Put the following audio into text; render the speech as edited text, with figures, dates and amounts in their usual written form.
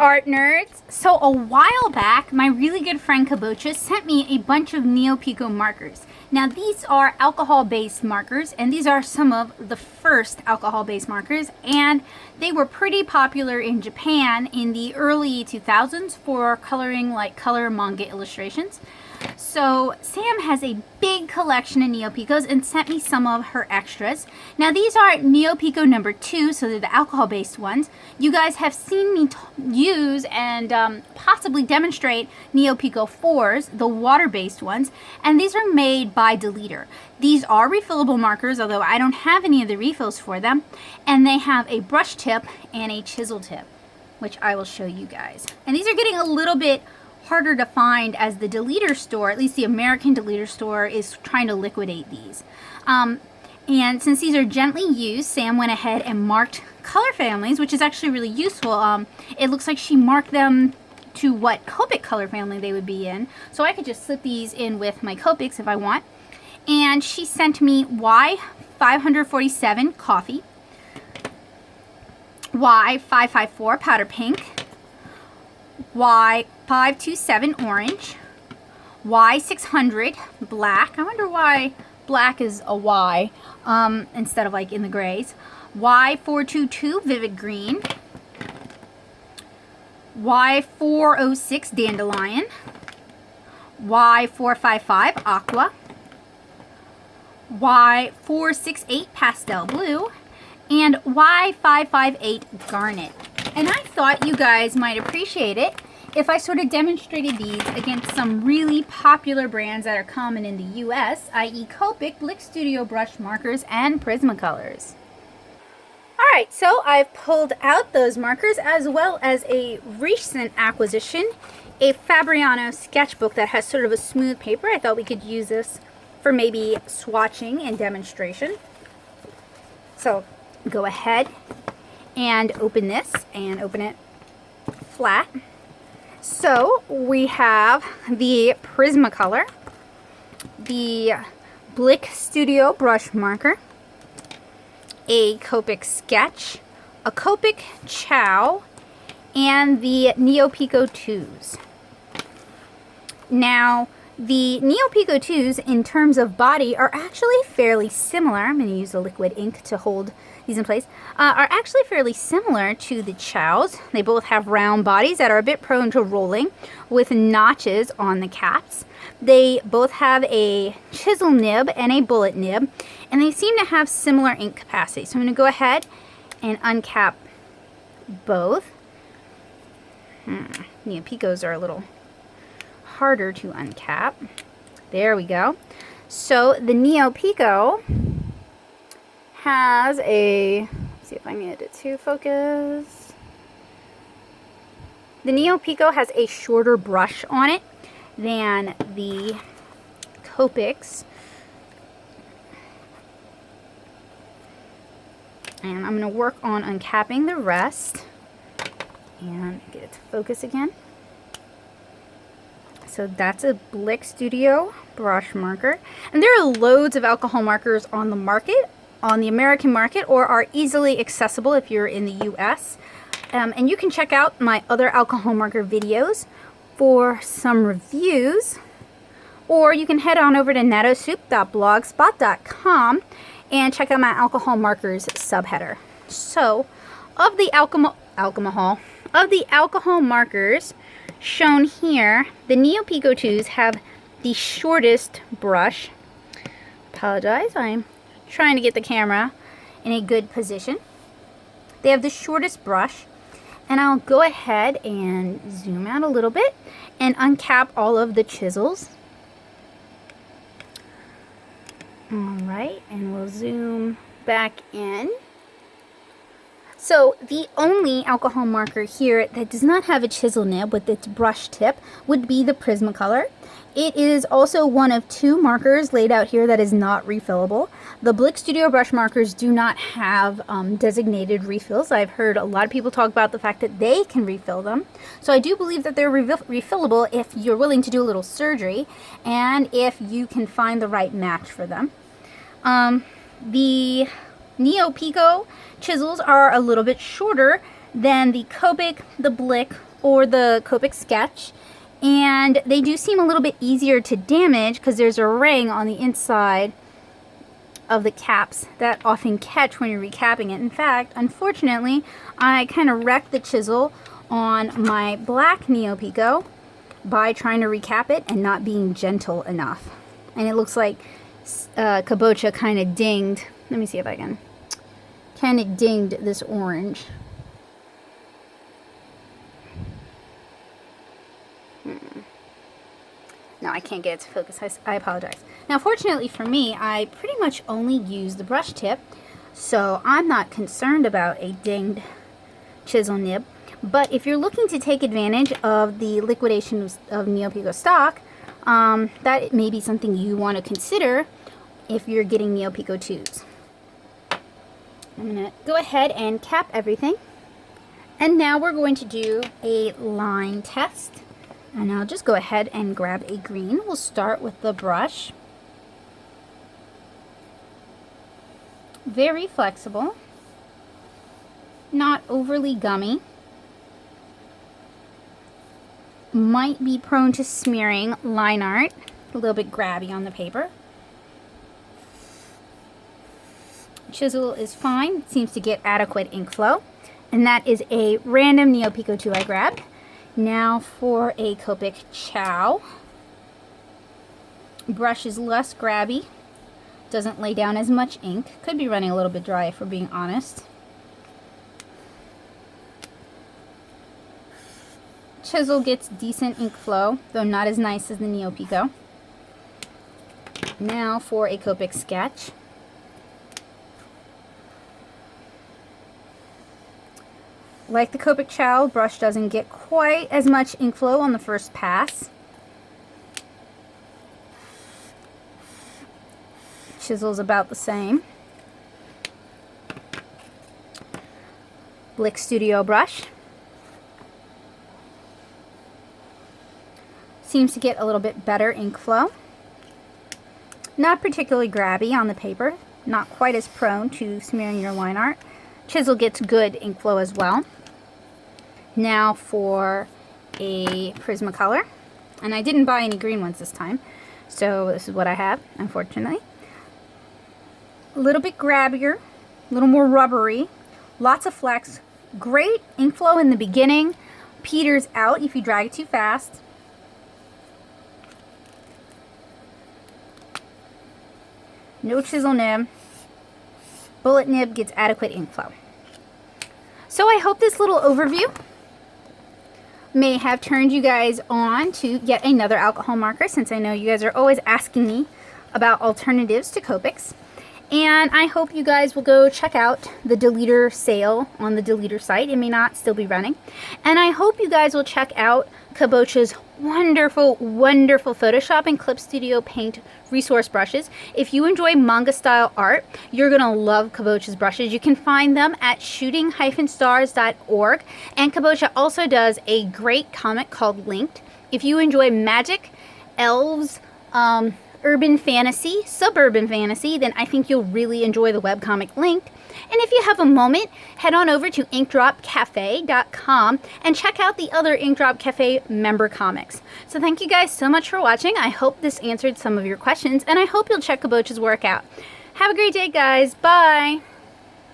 art nerds! So a while back, my really good friend Kabocha sent me a bunch of Neopiko markers. Now these are alcohol-based markers, and these are some of the first alcohol-based markers, and they were pretty popular in Japan in the early 2000s for coloring like color manga illustrations. So Sam has a big collection of Neopikos and sent me some of her extras. Now these are Neopiko number 2, so they're the alcohol-based ones. You guys have seen me use and possibly demonstrate Neopiko 4s, the water-based ones, and these are made by Deleter. These are refillable markers, although I don't have any of the refills for them, and they have a brush tip and a chisel tip, which I will show you guys. And these are getting a little bit harder to find as the Deleter store, at least the American Deleter store, is trying to liquidate these. And since these are gently used, Sam went ahead and marked color families, which is actually really useful. It looks like she marked them to what Copic color family they would be in. So I could just slip these in with my Copics if I want. And she sent me Y547 coffee, Y554 powder pink, Y527 orange, Y600 black. I wonder why black is a Y instead of like in the grays. Y422 vivid green, Y406 dandelion, Y455 aqua, Y468 pastel blue, and Y558 garnet. And I thought you guys might appreciate it if I sort of demonstrated these against some really popular brands that are common in the US, i.e. Copic, Blick Studio brush markers, and Prismacolors. Alright, so I've pulled out those markers as well as a recent acquisition, a Fabriano sketchbook that has sort of a smooth paper. I thought we could use this for maybe swatching and demonstration. So go ahead and open this and open it flat. So we have the Prismacolor, the Blick Studio brush marker, a Copic Sketch, a Copic Chow, and the Neopiko 2s. Now the Neopiko 2s in terms of body are actually fairly similar. I'm going to use a liquid ink to hold these in place. Are actually fairly similar to the Chows. They both have round bodies that are a bit prone to rolling with notches on the caps. They both have a chisel nib and a bullet nib, and they seem to have similar ink capacity. So I'm going to go ahead and uncap both. Neopikos are a little harder to uncap. There we go. So the Neopiko has a, let's see if I can get it to focus. The Neopiko has a shorter brush on it than the Copics. And I'm going to work on uncapping the rest and get it to focus again. So that's a Blick Studio brush marker. And there are loads of alcohol markers on the market, on the American market, or are easily accessible if you're in the US. And you can check out my other alcohol marker videos for some reviews. Or you can head on over to natosoup.blogspot.com and check out my alcohol markers subheader. So, of the alcohol markers shown here, the Neopiko 2s have the shortest brush. Apologize, I'm trying to get the camera in a good position. They have the shortest brush, and I'll go ahead and zoom out a little bit and uncap all of the chisels. Alright, and we'll zoom back in. So the only alcohol marker here that does not have a chisel nib with its brush tip would be the Prismacolor. It is also one of 2 markers laid out here that is not refillable. The Blick Studio brush markers do not have designated refills. I've heard a lot of people talk about the fact that they can refill them. So I do believe that they're refillable if you're willing to do a little surgery and if you can find the right match for them. The Neopiko chisels are a little bit shorter than the Copic, the Blick, or the Copic Sketch. And they do seem a little bit easier to damage because there's a ring on the inside of the caps that often catch when you're recapping it. In fact, unfortunately, I kind of wrecked the chisel on my black Neopiko by trying to recap it and not being gentle enough. And it looks like Kabocha kind of dinged. Let me see if I can. Kind of dinged this orange. No, I can't get it to focus. I apologize. Now, fortunately for me, I pretty much only use the brush tip, so I'm not concerned about a dinged chisel nib. But if you're looking to take advantage of the liquidation of Neopiko stock, that may be something you want to consider if you're getting Neopiko 2s. I'm going to go ahead and cap everything. And now we're going to do a line test. And I'll just go ahead and grab a green. We'll start with the brush. Very flexible. Not overly gummy. Might be prone to smearing line art. A little bit grabby on the paper. Chisel is fine. It seems to get adequate ink flow. And that is a random Neopiko 2 I grabbed. Now for a Copic Chow. Brush is less grabby. Doesn't lay down as much ink. Could be running a little bit dry if we're being honest. Chisel gets decent ink flow, though not as nice as the Neopiko. Now for a Copic Sketch. Like the Copic Chow, brush doesn't get quite as much ink flow on the first pass. Chisel's about the same. Blick Studio brush. Seems to get a little bit better ink flow. Not particularly grabby on the paper. Not quite as prone to smearing your line art. Chisel gets good ink flow as well. Now for a Prismacolor. And I didn't buy any green ones this time, so this is what I have, unfortunately. A little bit grabbier, a little more rubbery, lots of flex, great ink flow in the beginning, peters out if you drag it too fast. No chisel nib. Bullet nib gets adequate ink flow. So I hope this little overview may have turned you guys on to yet another alcohol marker, since I know you guys are always asking me about alternatives to Copics. And I hope you guys will go check out the Deleter sale on the Deleter site. It may not still be running. And I hope you guys will check out Kabocha's wonderful, wonderful Photoshop and Clip Studio Paint resource brushes. If you enjoy manga style art, you're going to love Kabocha's brushes. You can find them at shooting-stars.org. And Kabocha also does a great comic called Linked. If you enjoy magic, elves, urban fantasy, suburban fantasy, then I think you'll really enjoy the webcomic Linked. And if you have a moment, head on over to inkdropcafe.com and check out the other Inkdrop Cafe member comics. So thank you guys so much for watching. I hope this answered some of your questions, and I hope you'll check Kabocha's work out. Have a great day, guys. Bye!